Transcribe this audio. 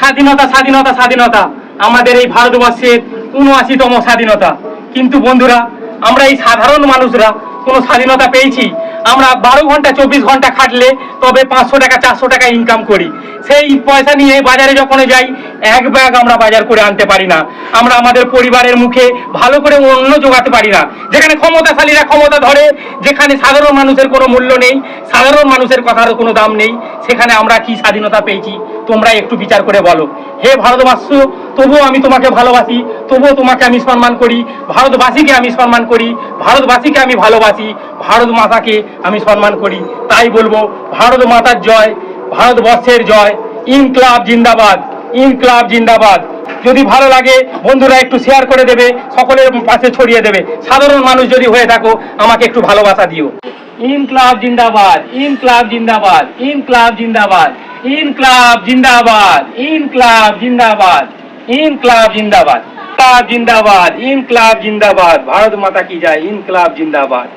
স্বাধীনতা স্বাধীনতা স্বাধীনতা, আমাদের এই ভারতবর্ষের ৭৯তম স্বাধীনতা। কিন্তু বন্ধুরা, আমরা এই সাধারণ মানুষরা কোনো স্বাধীনতা পেয়েছি? আমরা 12 ঘন্টা 24 ঘন্টা খাটলে তবে 500 টাকা 400 টাকা ইনকাম করি। সেই পয়সা নিয়ে বাজারে যখন যাই, এক ব্যাগ আমরা বাজার করে আনতে পারি না। আমরা আমাদের পরিবারের মুখে ভালো করে অন্ন জোগাতে পারি না। যেখানে ক্ষমতাশালীরা ক্ষমতা ধরে, যেখানে সাধারণ মানুষের কোনো মূল্য নেই, সাধারণ মানুষের কথার কোনো দাম নেই, সেখানে আমরা কি স্বাধীনতা পেয়েছি? তোমরা একটু বিচার করে বলো। হে ভারতবর্ষ, তবুও আমি তোমাকে ভালোবাসি, তবুও তোমাকে আমি সম্মান করি, ভারতবাসীকে আমি সম্মান করি, ভারতবাসীকে আমি ভালোবাসি, ভারত মাতাকে আমি সম্মান করি। তাই বলবো, ভারত মাতার জয়, ভারতবর্ষের জয়, ইনকলাব জিন্দাবাদ, ইনকলাব জিন্দাবাদ। যদি ভালো লাগে বন্ধুরা একটু শেয়ার করে দেবে, সকলের পাশে ছড়িয়ে দেবে। সাধারণ মানুষ যদি হয়ে থাকো, আমাকে একটু ভালোবাসা দিও। ইনকলাব জিন্দাবাদ, ইনকলাব জিন্দাবাদ, ইনকলাব জিন্দাবাদ, ইনকলাব জিন্দাবাদ, ইনকলাব জিন্দাবাদ, ইনকলাব জিন্দাবাদ, জিন্দাবাদ, ইনকলাব জিন্দাবাদ। ভারত মাতা কি জয়, ইনকলাব জিন্দাবাদ।